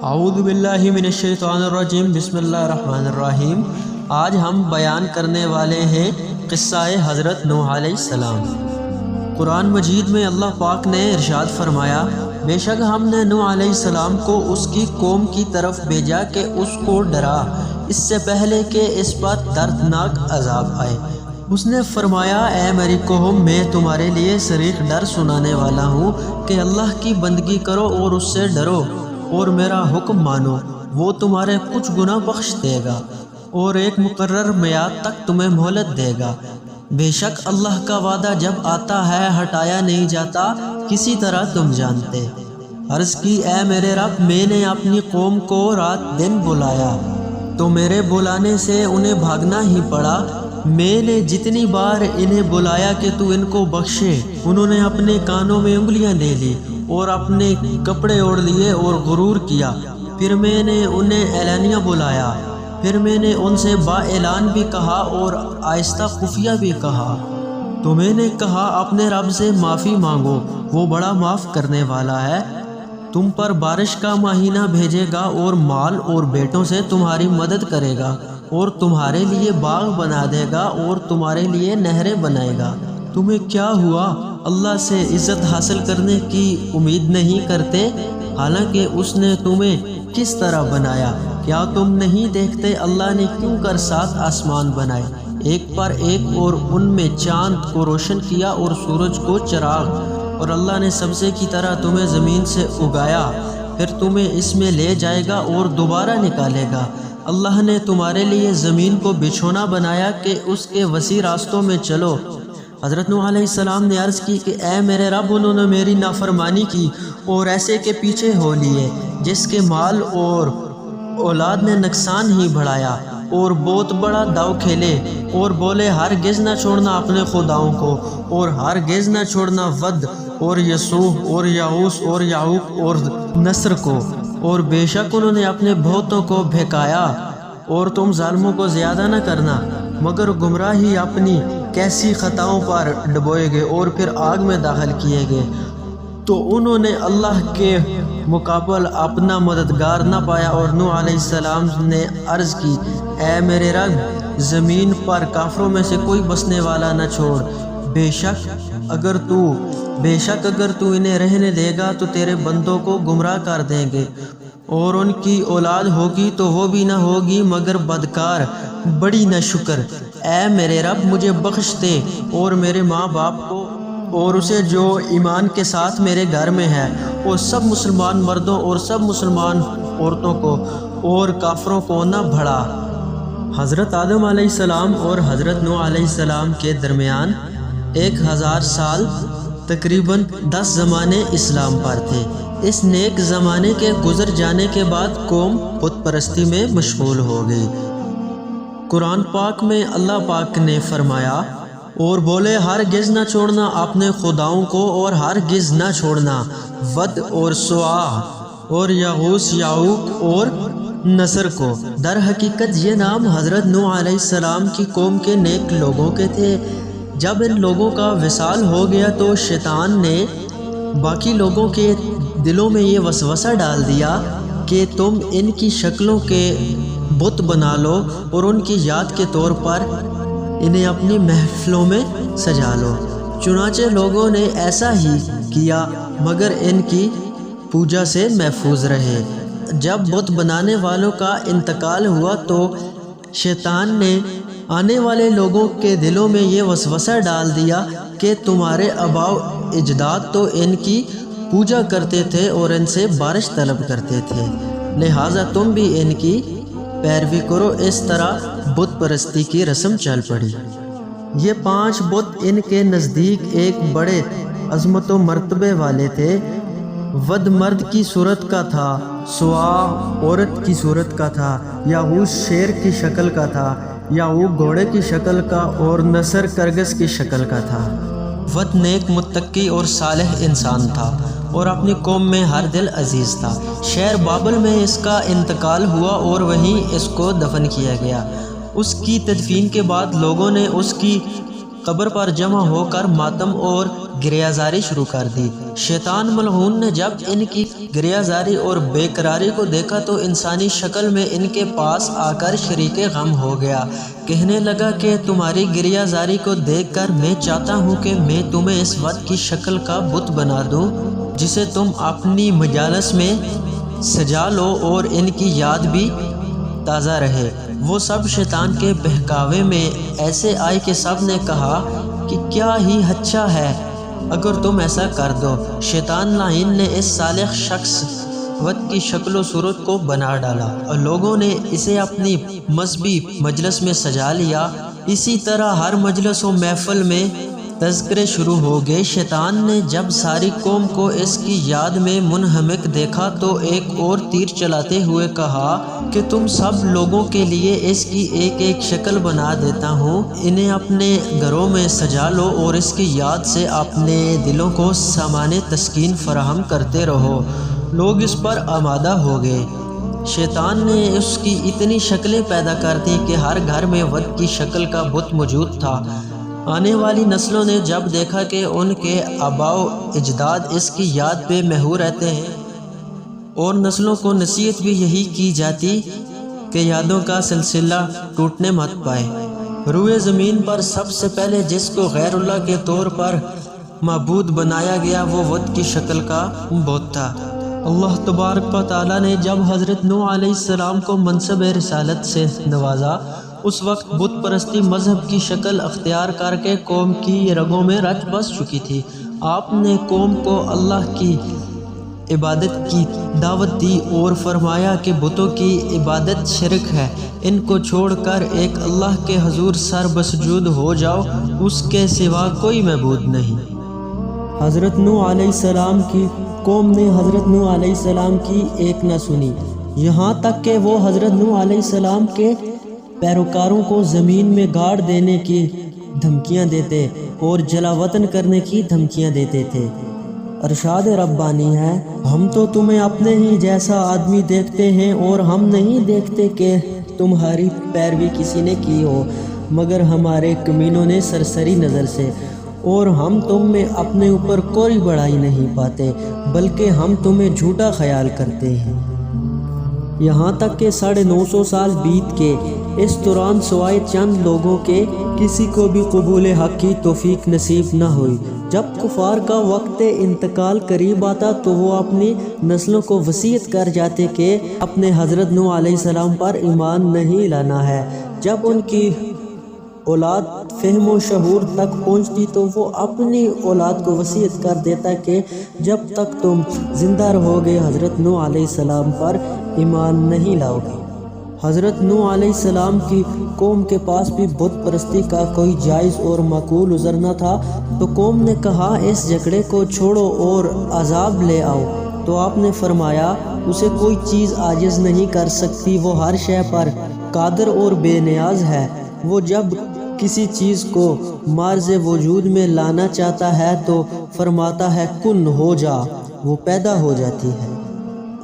اعوذ باللہ من الشیطان الرجیم، بسم اللہ الرحمن الرحیم۔ آج ہم بیان کرنے والے ہیں قصہ حضرت نوح علیہ السلام۔ قرآن مجید میں اللہ پاک نے ارشاد فرمایا، بے شک ہم نے نوح علیہ السلام کو اس کی قوم کی طرف بھیجا کہ اس کو ڈرا اس سے پہلے کہ اس پر دردناک عذاب آئے۔ اس نے فرمایا، اے میری قوم، میں تمہارے لیے صریح ڈر سنانے والا ہوں کہ اللہ کی بندگی کرو اور اس سے ڈرو اور میرا حکم مانو، وہ تمہارے کچھ گناہ بخش دے گا اور ایک مقرر میعاد تک تمہیں مہلت دے گا۔ بے شک اللہ کا وعدہ جب آتا ہے ہٹایا نہیں جاتا، کسی طرح تم جانتے۔ عرض کی، اے میرے رب، میں نے اپنی قوم کو رات دن بلایا تو میرے بلانے سے انہیں بھاگنا ہی پڑا۔ میں نے جتنی بار انہیں بلایا کہ تو ان کو بخشے، انہوں نے اپنے کانوں میں انگلیاں لے لی اور اپنے کپڑے اوڑھ لیے اور غرور کیا۔ پھر میں نے انہیں اعلانیہ بلایا، پھر میں نے ان سے با اعلان بھی کہا اور آہستہ خفیہ بھی کہا۔ تو میں نے کہا، اپنے رب سے معافی مانگو، وہ بڑا معاف کرنے والا ہے۔ تم پر بارش کا مہینہ بھیجے گا اور مال اور بیٹوں سے تمہاری مدد کرے گا اور تمہارے لیے باغ بنا دے گا اور تمہارے لیے نہریں بنائے گا۔ تمہیں کیا ہوا؟ اللہ سے عزت حاصل کرنے کی امید نہیں کرتے، حالانکہ اس نے تمہیں کس طرح بنایا؟ کیا تم نہیں دیکھتے اللہ نے کیوں کر 7 آسمان بنائے، ایک پر ایک، اور ان میں چاند کو روشن کیا اور سورج کو چراغ، اور اللہ نے سبزے کی طرح تمہیں زمین سے اگایا، پھر تمہیں اس میں لے جائے گا اور دوبارہ نکالے گا۔ اللہ نے تمہارے لیے زمین کو بچھونا بنایا کہ اس کے وسیع راستوں میں چلو۔ حضرت نوح علیہ السلام نے عرض کی کہ اے میرے رب، انہوں نے میری نافرمانی کی اور ایسے کے پیچھے ہو لیے جس کے مال اور اولاد نے نقصان ہی بڑھایا اور بہت بڑا داؤ کھیلے، اور بولے ہرگز نہ چھوڑنا اپنے خداؤں کو، اور ہرگز نہ چھوڑنا ود اور یسوع اور یعوث اور یعوق اور نصر کو، اور بے شک انہوں نے اپنے بہتوں کو بہکایا، اور تم ظالموں کو زیادہ نہ کرنا مگر گمراہی اپنی کیسی خطاؤں پر ڈبوئے گئے اور پھر آگ میں داخل کیے گئے۔ تو انہوں نے اللہ کے مقابل اپنا مددگار نہ پایا، اور نوح علیہ السلام نے عرض کی، اے میرے رب، زمین پر کافروں میں سے کوئی بسنے والا نہ چھوڑ، بے شک اگر تو انہیں رہنے دے گا تو تیرے بندوں کو گمراہ کر دیں گے، اور ان کی اولاد ہوگی تو وہ بھی نہ ہوگی مگر بدکار، بڑی ناشکر۔ اے میرے رب، مجھے بخش دے اور میرے ماں باپ کو اور اسے جو ایمان کے ساتھ میرے گھر میں ہے، اور سب مسلمان مردوں اور سب مسلمان عورتوں کو، اور کافروں کو نہ بھڑا۔ حضرت آدم علیہ السلام اور حضرت نوح علیہ السلام کے درمیان 1000 سال تقریباً 10 زمانے اسلام پر تھے۔ اس نیک زمانے کے گزر جانے کے بعد قوم بت پرستی میں مشغول ہو گئی۔ قرآن پاک میں اللہ پاک نے فرمایا اور بولے، ہرگز نہ چھوڑنا اپنے خداؤں کو، اور ہرگز نہ چھوڑنا ود اور سواع اور یغوث یعوق اور نصر کو۔ در حقیقت یہ نام حضرت نوح علیہ السلام کی قوم کے نیک لوگوں کے تھے۔ جب ان لوگوں کا وصال ہو گیا تو شیطان نے باقی لوگوں کے دلوں میں یہ وسوسہ ڈال دیا کہ تم ان کی شکلوں کے بت بنا لو اور ان کی یاد کے طور پر انہیں اپنی محفلوں میں سجا لو۔ چنانچہ لوگوں نے ایسا ہی کیا مگر ان کی پوجا سے محفوظ رہے۔ جب بت بنانے والوں کا انتقال ہوا تو شیطان نے آنے والے لوگوں کے دلوں میں یہ وسوسہ ڈال دیا کہ تمہارے آباء و اجداد تو ان کی پوجا کرتے تھے اور ان سے بارش طلب کرتے تھے، لہٰذا تم بھی ان کی پیروی کرو۔ اس طرح بت پرستی کی رسم چل پڑی۔ یہ 5 بت ان کے نزدیک ایک بڑے عظمت و مرتبے والے تھے۔ ود مرد کی صورت کا تھا، سواع عورت کی صورت کا تھا، یغوث شیر کی شکل کا تھا، یعوق گھوڑے کی شکل کا، اور نصر کرگس کی شکل کا تھا۔ ود نیک، متقی اور صالح انسان تھا اور اپنی قوم میں ہر دل عزیز تھا۔ شہر بابل میں اس کا انتقال ہوا اور وہیں اس کو دفن کیا گیا۔ اس کی تدفین کے بعد لوگوں نے اس کی قبر پر جمع ہو کر ماتم اور گریہ زاری شروع کر دی۔ شیطان ملعون نے جب ان کی گریہ زاری اور بے قراری کو دیکھا تو انسانی شکل میں ان کے پاس آ کر شریک غم ہو گیا۔ کہنے لگا کہ تمہاری گریہ زاری کو دیکھ کر میں چاہتا ہوں کہ میں تمہیں اس وقت کی شکل کا بت بنا دوں جسے تم اپنی مجالس میں سجا لو اور ان کی یاد بھی تازہ رہے۔ وہ سب شیطان کے بہکاوے میں ایسے آئے کہ سب نے کہا کہ کیا ہی اچھا ہے اگر تم ایسا کر دو۔ شیطان لعین نے اس صالح شخص وقت کی شکل و صورت کو بنا ڈالا اور لوگوں نے اسے اپنی مذہبی مجلس میں سجا لیا۔ اسی طرح ہر مجلس و محفل میں تذکرے شروع ہو گئے۔ شیطان نے جب ساری قوم کو اس کی یاد میں منہمک دیکھا تو ایک اور تیر چلاتے ہوئے کہا کہ تم سب لوگوں کے لیے اس کی ایک ایک شکل بنا دیتا ہوں، انہیں اپنے گھروں میں سجا لو اور اس کی یاد سے اپنے دلوں کو سامان تسکین فراہم کرتے رہو۔ لوگ اس پر آمادہ ہو گئے۔ شیطان نے اس کی اتنی شکلیں پیدا کر دی کہ ہر گھر میں ود کی شکل کا بت موجود تھا۔ آنے والی نسلوں نے جب دیکھا کہ ان کے آباء و اجداد اس کی یاد پہ محو رہتے ہیں اور نسلوں کو نصیحت بھی یہی کی جاتی کہ یادوں کا سلسلہ ٹوٹنے مت پائے۔ روئے زمین پر سب سے پہلے جس کو غیر اللہ کے طور پر معبود بنایا گیا وہ ود کی شکل کا بت تھا۔ اللہ تبارک و تعالیٰ نے جب حضرت نوح علیہ السلام کو منصب رسالت سے نوازا اس وقت بت پرستی مذہب کی شکل اختیار کر کے قوم کی رگوں میں رچ بس چکی تھی۔ آپ نے قوم کو اللہ کی عبادت کی دعوت دی اور فرمایا کہ بتوں کی عبادت شرک ہے، ان کو چھوڑ کر ایک اللہ کے حضور سر بسجود ہو جاؤ، اس کے سوا کوئی معبود نہیں۔ حضرت نوح علیہ السلام کی قوم نے حضرت نوح علیہ السلام کی ایک نہ سنی، یہاں تک کہ وہ حضرت نوح علیہ السلام کے پیروکاروں کو زمین میں گاڑ دینے کی دھمکیاں دیتے اور جلا وطن کرنے کی دھمکیاں دیتے تھے۔ ارشاد ربانی ہے، ہم تو تمہیں اپنے ہی جیسا آدمی دیکھتے ہیں اور ہم نہیں دیکھتے کہ تمہاری پیروی کسی نے کی ہو مگر ہمارے کمینوں نے سرسری نظر سے، اور ہم تم میں اپنے اوپر کوئی بڑائی نہیں پاتے بلکہ ہم تمہیں جھوٹا خیال کرتے ہیں۔ یہاں تک کہ 950 سال بیت کے اس دوران سوائے چند لوگوں کے کسی کو بھی قبول حق کی توفیق نصیب نہ ہوئی۔ جب کفار کا وقت انتقال قریب آتا تو وہ اپنی نسلوں کو وصیت کر جاتے کہ اپنے حضرت نوح علیہ السلام پر ایمان نہیں لانا ہے۔ جب ان کی اولاد فہم و شعور تک پہنچتی تو وہ اپنی اولاد کو وصیت کر دیتا کہ جب تک تم زندہ رہو گے حضرت نوح علیہ السلام پر ایمان نہیں لاؤ گے۔ حضرت نوح علیہ السلام کی قوم کے پاس بھی بت پرستی کا کوئی جائز اور معقول عذر نہ تھا، تو قوم نے کہا اس جھگڑے کو چھوڑو اور عذاب لے آؤ، تو آپ نے فرمایا اسے کوئی چیز عاجز نہیں کر سکتی، وہ ہر شے پر قادر اور بے نیاز ہے۔ وہ جب کسی چیز کو مارز وجود میں لانا چاہتا ہے تو فرماتا ہے کن ہو جا، وہ پیدا ہو جاتی ہے۔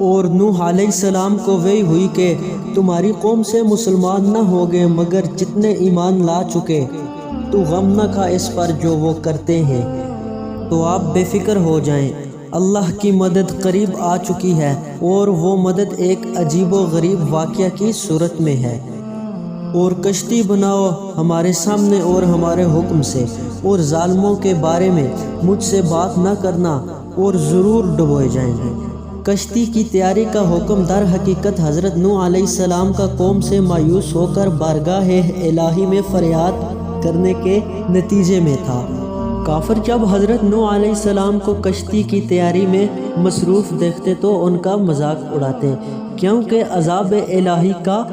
اور نوح علیہ السلام کو وحی ہوئی کہ تمہاری قوم سے مسلمان نہ ہوگے مگر جتنے ایمان لا چکے، تو غم نہ کھا اس پر جو وہ کرتے ہیں، تو آپ بے فکر ہو جائیں، اللہ کی مدد قریب آ چکی ہے، اور وہ مدد ایک عجیب و غریب واقعہ کی صورت میں ہے۔ اور کشتی بناؤ ہمارے سامنے اور ہمارے حکم سے، اور ظالموں کے بارے میں مجھ سے بات نہ کرنا اور ضرور ڈبوئے جائیں گے۔ کشتی کی تیاری کا حکم در حقیقت حضرت نوح علیہ السلام کا قوم سے مایوس ہو کر بارگاہ الہی میں فریاد کرنے کے نتیجے میں تھا۔ کافر جب حضرت نوح علیہ السلام کو کشتی کی تیاری میں مصروف دیکھتے تو ان کا مذاق اڑاتے، کیونکہ عذاب الہی کا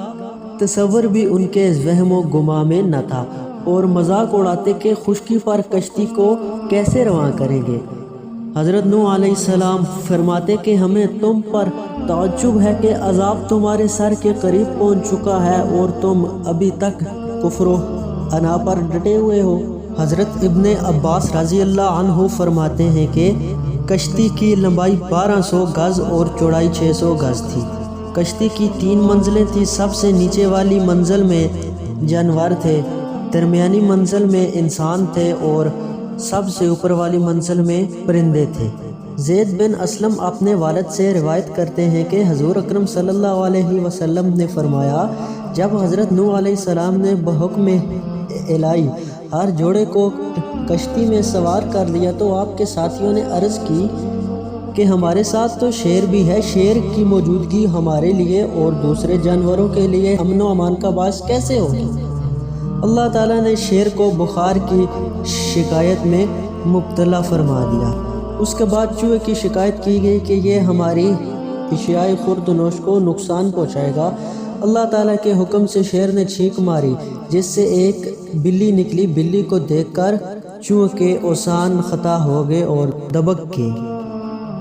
تصور بھی ان کے وہم و گمان میں نہ تھا، اور مذاق اڑاتے کہ خشکی پر کشتی کو کیسے رواں کریں گے۔ حضرت نوح علیہ السلام فرماتے کہ ہمیں تم پر تعجب ہے کہ عذاب تمہارے سر کے قریب پہنچ چکا ہے اور تم ابھی تک کفر و انا پر ڈٹے ہوئے ہو۔ حضرت ابن عباس رضی اللہ عنہ فرماتے ہیں کہ کشتی کی لمبائی 1200 گز اور چوڑائی 600 گز تھی۔ کشتی کی 3 منزلیں تھیں، سب سے نیچے والی منزل میں جانور تھے، درمیانی منزل میں انسان تھے اور سب سے اوپر والی منزل میں پرندے تھے۔ زید بن اسلم اپنے والد سے روایت کرتے ہیں کہ حضور اکرم صلی اللہ علیہ وسلم نے فرمایا، جب حضرت نوح علیہ السلام نے بحکم الہی ہر جوڑے کو کشتی میں سوار کر لیا تو آپ کے ساتھیوں نے عرض کی کہ ہمارے ساتھ تو شیر بھی ہے، شیر کی موجودگی ہمارے لیے اور دوسرے جانوروں کے لیے امن و امان کا باعث کیسے ہوگی؟ اللہ تعالیٰ نے شیر کو بخار کی شکایت میں مبتلا فرما دیا۔ اس کے بعد چوہے کی شکایت کی گئی کہ یہ ہماری اشیاء خورد و نوش کو نقصان پہنچائے گا۔ اللہ تعالیٰ کے حکم سے شیر نے چھینک ماری جس سے ایک بلی نکلی۔ بلی کو دیکھ کر چوہے کے اوسان خطا ہو گئے اور دبک کے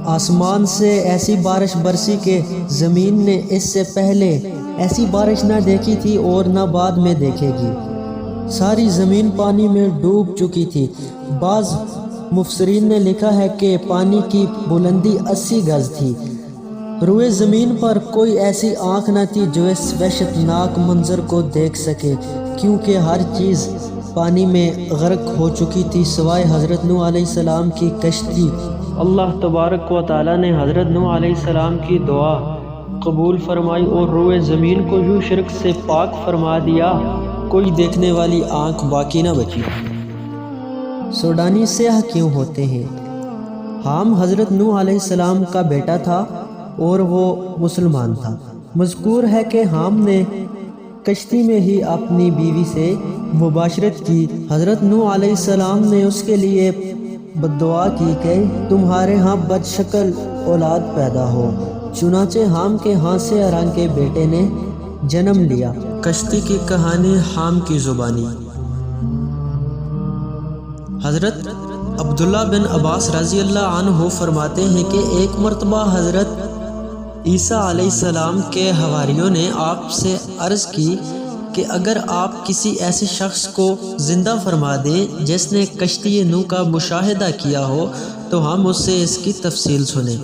آسمان سے ایسی بارش برسی کہ زمین نے اس سے پہلے ایسی بارش نہ دیکھی تھی اور نہ بعد میں دیکھے گی۔ ساری زمین پانی میں ڈوب چکی تھی۔ بعض مفسرین نے لکھا ہے کہ پانی کی بلندی 80 گز تھی۔ روئے زمین پر کوئی ایسی آنکھ نہ تھی جو اس وحشت ناک منظر کو دیکھ سکے، کیونکہ ہر چیز پانی میں غرق ہو چکی تھی سوائے حضرت نوح علیہ السلام کی کشتی۔ اللہ تبارک و تعالیٰ نے حضرت نوح علیہ السلام کی دعا قبول فرمائی اور روئے زمین کو یوں شرک سے پاک فرما دیا، کوئی دیکھنے والی آنکھ باقی نہ بچی۔ سوڈانی سیاح کیوں ہوتے ہیں؟ حام حضرت نوح علیہ السلام کا بیٹا تھا اور وہ مسلمان تھا۔ مذکور ہے کہ حام نے کشتی میں ہی اپنی بیوی سے مباشرت کی۔ حضرت نوح علیہ السلام نے اس کے لیے بددعا کی کہ تمہارے ہاں بد شکل اولاد پیدا ہو۔ چنانچہ حام کے ہاں سے اران کے بیٹے نے جنم لیا۔ کشتی کی کہانی حام کی زبانی۔ حضرت عبداللہ بن عباس رضی اللہ عنہ فرماتے ہیں کہ ایک مرتبہ حضرت عیسیٰ علیہ السلام کے حواریوں نے آپ سے عرض کی کہ اگر آپ کسی ایسے شخص کو زندہ فرما دیں جس نے کشتی نوح کا مشاہدہ کیا ہو تو ہم اس سے اس کی تفصیل سنیں۔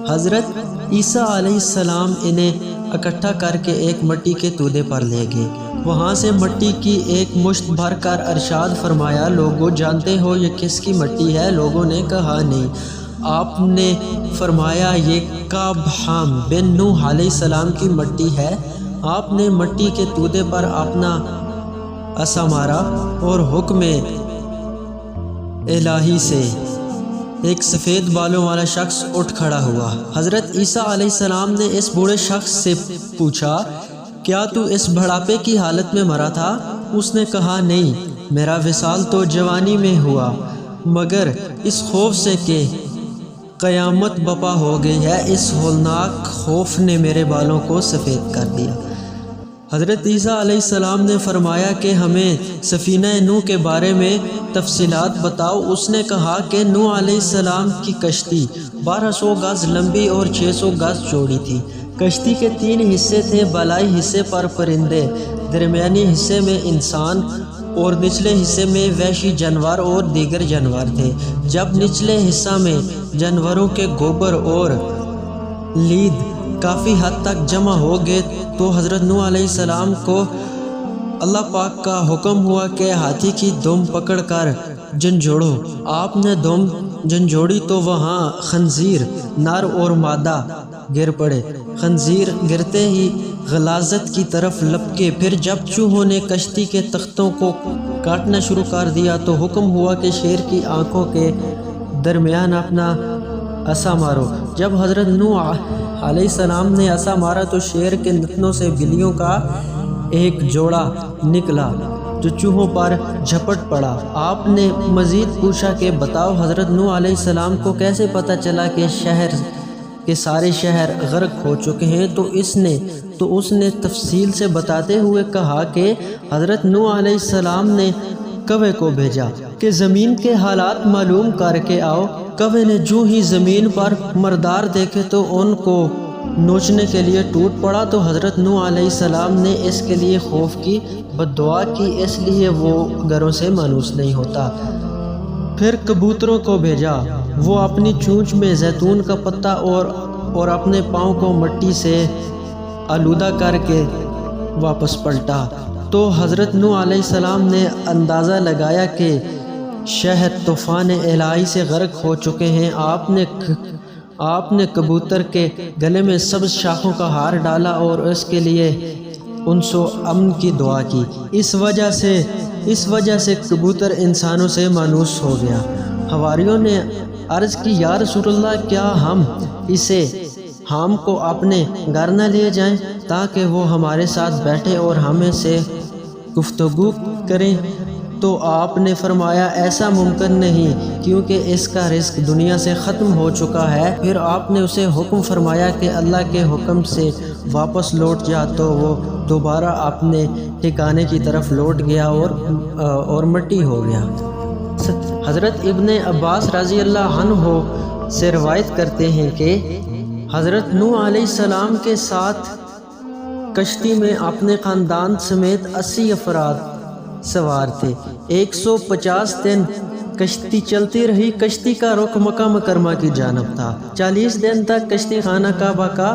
حضرت عیسیٰ علیہ السلام انہیں اکٹھا کر کے ایک مٹی کے تودے پر لے گئے۔ وہاں سے مٹی کی ایک مشت بھر کر ارشاد فرمایا، لوگوں جانتے ہو یہ کس کی مٹی ہے؟ لوگوں نے کہا نہیں۔ آپ نے فرمایا یہ کابحام بن نوح علیہ السلام کی مٹی ہے۔ آپ نے مٹی کے تودے پر اپنا عصا مارا اور حکم الہی سے ایک سفید بالوں والا شخص اٹھ کھڑا ہوا۔ حضرت عیسیٰ علیہ السلام نے اس بوڑھے شخص سے پوچھا، کیا تو اس بڑھاپے کی حالت میں مرا تھا؟ اس نے کہا نہیں، میرا وصال تو جوانی میں ہوا، مگر اس خوف سے کہ قیامت بپا ہو گئی ہے، اس ہولناک خوف نے میرے بالوں کو سفید کر دیا۔ حضرت عیسیٰ علیہ السلام نے فرمایا کہ ہمیں سفینہ نوح کے بارے میں تفصیلات بتاؤ۔ اس نے کہا کہ نوح علیہ السلام کی کشتی 1200 گز لمبی اور 600 گز چوڑی تھی۔ کشتی کے 3 حصے تھے، بالائی حصے پر پرندے، درمیانی حصے میں انسان اور نچلے حصے میں وحشی جانور اور دیگر جانور تھے۔ جب نچلے حصہ میں جانوروں کے گوبر اور لید کافی حد تک جمع ہو گئے تو حضرت نوح علیہ السلام کو اللہ پاک کا حکم ہوا کہ ہاتھی کی دم پکڑ کر جھنجھوڑو۔ آپ نے دم جھنجھوڑی تو وہاں خنزیر نر اور مادہ گر پڑے۔ خنزیر گرتے ہی غلاظت کی طرف لپکے، پھر جب چوہوں نے کشتی کے تختوں کو کاٹنا شروع کر دیا تو حکم ہوا کہ شیر کی آنکھوں کے درمیان اپنا عصا مارو۔ جب حضرت نوح علیہ السلام نے عصا مارا تو شیر کے نتنوں سے بلیوں کا ایک جوڑا نکلا جو چوہوں پر جھپٹ پڑا۔ آپ نے مزید پوچھا کہ بتاؤ حضرت نوح علیہ السلام کو کیسے پتہ چلا کہ شہر کے سارے شہر غرق ہو چکے ہیں؟ تو اس نے تفصیل سے بتاتے ہوئے کہا کہ حضرت نوح علیہ السلام نے کوے کو بھیجا کہ زمین کے حالات معلوم کر کے آؤ۔ کوے نے جو ہی زمین پر مردار دیکھے تو ان کو نوچنے کے لیے ٹوٹ پڑا، تو حضرت نوح علیہ السلام نے اس کے لیے خوف کی بددعا کی، اس لیے وہ گھروں سے مانوس نہیں ہوتا۔ پھر کبوتروں کو بھیجا، وہ اپنی چونچ میں زیتون کا پتا اور اپنے پاؤں کو مٹی سے آلودہ کر کے واپس پلٹا۔ تو حضرت نوح علیہ السلام نے اندازہ لگایا کہ شہد طوفان الہی سے غرق ہو چکے ہیں۔ آپ نے کبوتر کے گلے میں سبز شاخوں کا ہار ڈالا اور اس کے لیے انس و امن کی دعا کی۔ اس وجہ سے کبوتر انسانوں سے مانوس ہو گیا۔ حواریوں نے عرض کی، یا رسول اللہ، کیا ہم اسے ہم کو اپنے گھر نہ لے جائیں تاکہ وہ ہمارے ساتھ بیٹھے اور ہمیں سے گفتگو کریں؟ تو آپ نے فرمایا، ایسا ممکن نہیں، کیونکہ اس کا رزق دنیا سے ختم ہو چکا ہے۔ پھر آپ نے اسے حکم فرمایا کہ اللہ کے حکم سے واپس لوٹ جا، تو وہ دوبارہ اپنے ٹھکانے کی طرف لوٹ گیا اور مٹی ہو گیا۔ حضرت ابن عباس رضی اللہ عنہ سے روایت کرتے ہیں کہ حضرت نوح علیہ السلام کے ساتھ کشتی میں اپنے خاندان سمیت 80 افراد سوار تھے۔ 150 دن کشتی چلتی رہی۔ کشتی کا رخ مکہ مکرمہ کی جانب تھا۔ 40 دن تک کشتی خانہ کعبہ کا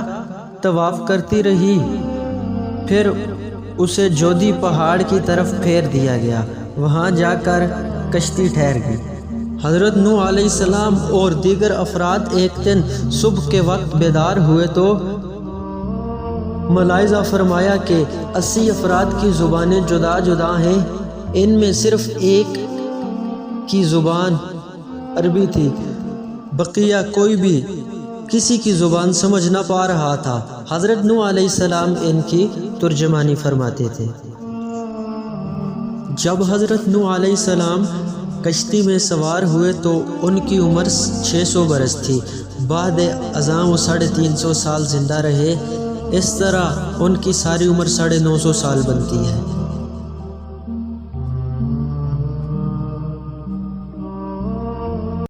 طواف کرتی رہی، پھر اسے جودی پہاڑ کی طرف پھیر دیا گیا۔ وہاں جا کر کشتی ٹھہر گئی۔ حضرت نوح علیہ السلام اور دیگر افراد ایک دن صبح کے وقت بیدار ہوئے تو ملاحظہ فرمایا کہ 80 افراد کی زبانیں جدا جدا ہیں۔ ان میں صرف ایک کی زبان عربی تھی، بقیہ کوئی بھی کسی کی زبان سمجھ نہ پا رہا تھا۔ حضرت نوح علیہ السلام ان کی ترجمانی فرماتے تھے۔ جب حضرت نوح علیہ السلام کشتی میں سوار ہوئے تو ان کی عمر 600 برس تھی۔ بعد ازاں وہ 350 سال زندہ رہے۔ اس طرح ان کی ساری عمر 950 سال بنتی ہے۔